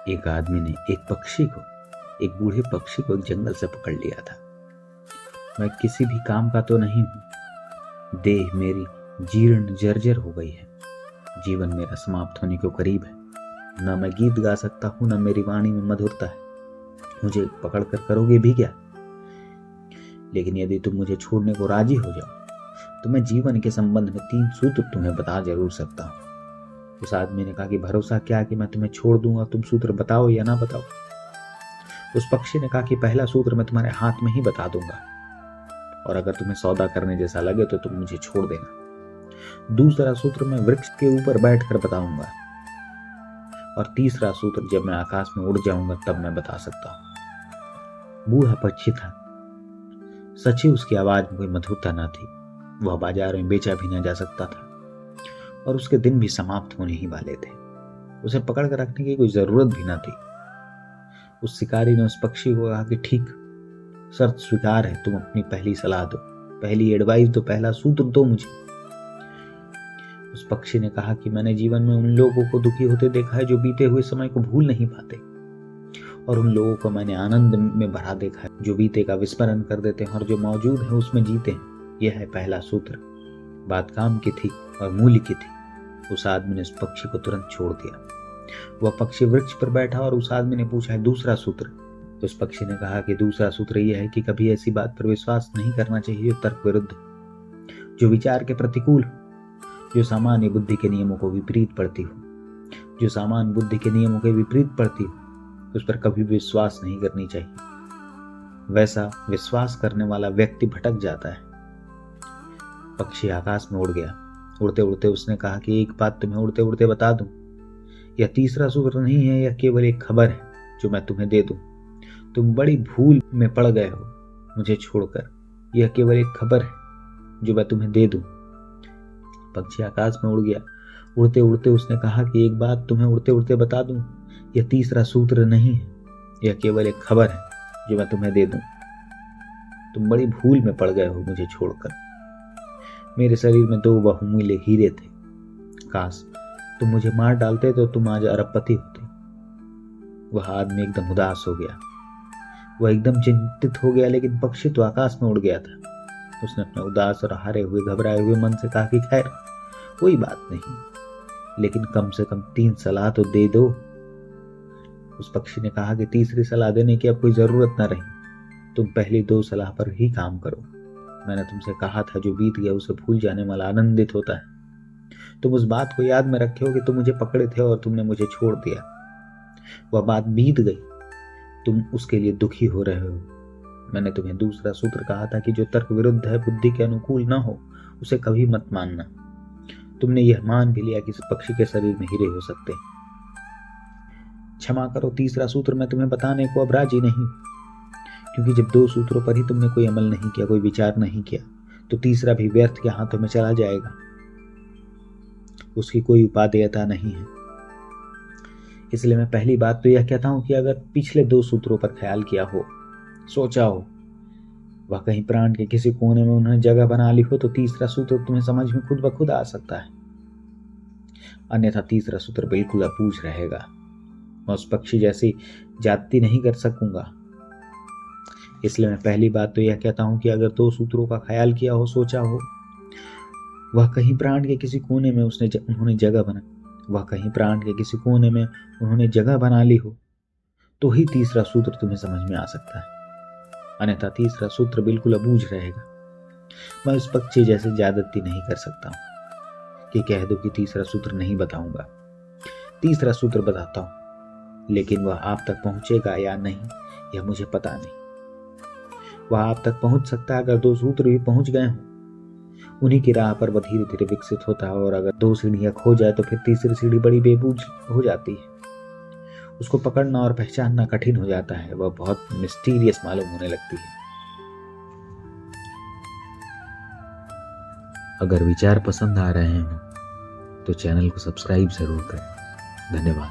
एक आदमी ने एक बूढ़े पक्षी को जंगल से पकड़ लिया था। मैं किसी भी काम का तो नहीं हूं, देह मेरी जीर्ण जर्जर हो गई है, जीवन मेरा समाप्त होने को करीब है। न मैं गीत गा सकता हूं, न मेरी वाणी में मधुरता है। मुझे पकड़ कर करोगे भी क्या? लेकिन यदि तुम मुझे छोड़ने को राजी हो जाओ तो मैं जीवन के संबंध में 3 सूत्र तुम्हें बता जरूर सकता हूं। उस आदमी ने कहा कि भरोसा क्या कि मैं तुम्हें छोड़ दूंगा, तुम सूत्र बताओ या ना बताओ। उस पक्षी ने कहा कि पहला सूत्र मैं तुम्हारे हाथ में ही बता दूंगा, और अगर तुम्हें सौदा करने जैसा लगे तो तुम मुझे छोड़ देना। दूसरा सूत्र मैं वृक्ष के ऊपर बैठकर बताऊंगा, और तीसरा सूत्र जब मैं आकाश में उड़ जाऊंगा तब मैं बता सकता हूं। बूढ़ा पक्षी था, सच्ची उसकी आवाज में कोई मधुरता न थी। वह बाजार में बेचा भी न जा सकता था, और उसके दिन भी समाप्त होने ही वाले थे। उसे पकड़ कर रखने की कोई जरूरत भी न थी। उस शिकारी ने उस पक्षी को कहा कि ठीक, शर्त स्वीकार है, तुम अपनी पहली सलाह दो, पहली एडवाइस दो, पहला सूत्र दो मुझे। उस पक्षी ने कहा कि मैंने जीवन में उन लोगों को दुखी होते देखा है जो बीते हुए समय को भूल नहीं पाते, और उन लोगों को मैंने आनंद में भरा देखा है जो बीते का विस्मरण कर देते हैं और जो मौजूद है उसमें जीते हैं। यह है पहला सूत्र। बात काम की थी और मूल्य की थी। उस आदमी ने उस पक्षी को तुरंत छोड़ दिया। वह पक्षी वृक्ष पर बैठा और उस आदमी ने पूछा, दूसरा सूत्र? उस पक्षी ने कहा कि दूसरा सूत्र यह है कि कभी ऐसी बात पर विश्वास नहीं करना चाहिए जो तर्क विरुद्ध, जो विचार के प्रतिकूल हो, जो सामान्य बुद्धि के नियमों को विपरीत पड़ती हो। जो सामान्य बुद्धि के नियमों के विपरीत पड़ती हो उस पर कभी विश्वास नहीं करनी चाहिए। वैसा विश्वास करने वाला व्यक्ति भटक जाता है। पक्षी आकाश में उड़ गया। उड़ते उड़ते उसने कहा कि एक बात तुम्हें उड़ते उड़ते बता दूं, यह तीसरा सूत्र नहीं है, यह केवल एक खबर है जो मैं तुम्हें दे दूं। तुम बड़ी भूल में पड़ गए हो मुझे छोड़कर। यह केवल एक खबर है जो मैं तुम्हें दे दूं। पक्षी आकाश में उड़ गया। उड़ते उड़ते उसने कहा कि एक बात तुम्हें उड़ते उड़ते बता दूं, यह तीसरा सूत्र नहीं है, यह केवल एक खबर है जो मैं तुम्हें दे दूं। तुम बड़ी भूल में पड़ गए हो मुझे छोड़कर। मेरे शरीर में 2 बहुमूल्य हीरे थे। काश तुम मुझे मार डालते तो तुम आज अरबपति होते। वह आदमी एकदम उदास हो गया। वह एकदम चिंतित हो गया, लेकिन पक्षी तो आकाश में उड़ गया था। उसने अपने उदास और हारे हुए घबराए हुए मन से कहा कि खैर कोई बात नहीं, लेकिन कम से कम 3 सलाह तो दे दो। उस पक्षी ने कहा कि तीसरी सलाह देने की अब कोई जरूरत न रही, तुम पहली 2 सलाह पर ही काम करो। मैंने तुमसे कहा था जो बीत गया उसे भूल जाने वाला आनंदित होता है। तुम उस बात को याद में रखे हो कि तुम मुझे पकड़े थे और तुमने मुझे छोड़ दिया। वह बात बीत गई, तुम उसके लिए दुखी हो रहे हो। मैंने तुम्हें दूसरा सूत्र कहा था कि जो तर्क विरुद्ध है, बुद्धि के अनुकूल न हो, उसे कभी मत मानना। तुमने यह मान भी लिया कि इस पक्षी के शरीर में हीरे हो सकते। क्षमा करो, तीसरा सूत्र मैं तुम्हें बताने को अब राजी नहीं, क्योंकि जब 2 सूत्रों पर ही तुमने कोई अमल नहीं किया, कोई विचार नहीं किया, तो तीसरा भी व्यर्थ के हाथों में चला जाएगा। उसकी कोई उपादेयता नहीं है। इसलिए मैं पहली बात तो यह कहता हूं कि अगर पिछले 2 सूत्रों पर ख्याल किया हो, सोचा हो, वह कहीं प्राण के किसी कोने में उन्होंने जगह बना ली हो, तो तीसरा सूत्र तुम्हें समझ में खुद ब खुद आ सकता है। अन्यथा तीसरा सूत्र बिल्कुल अबूझ रहेगा। मैं उस पक्षी जैसी जाति नहीं कर सकूंगा। इसलिए मैं पहली बात तो यह कहता हूं कि अगर 2 सूत्रों का ख्याल किया हो, सोचा हो, वह कहीं प्राण के किसी कोने में उन्होंने जगह बना ली हो, तो ही तीसरा सूत्र तुम्हें समझ में आ सकता है। अन्यथा तीसरा सूत्र बिल्कुल अबूझ रहेगा। मैं उस पक्षी जैसे ज्यादती नहीं कर सकता हूं कि कह दो कि तीसरा सूत्र नहीं बताऊंगा। तीसरा सूत्र बताता हूं, लेकिन वह आप तक पहुंचेगा या नहीं यह मुझे पता नहीं। वह आप तक पहुंच सकता है अगर 2 सूत्र भी पहुंच गए हों। उन्हीं की राह पर वह धीरे धीरे विकसित होता है, और अगर 2 सीढ़ियां खो जाए तो फिर तीसरी सीढ़ी बड़ी बेबूझ हो जाती है। उसको पकड़ना और पहचानना कठिन हो जाता है। वह बहुत मिस्टीरियस मालूम होने लगती है। अगर विचार पसंद आ रहे हैं तो चैनल को सब्सक्राइब जरूर करें। धन्यवाद।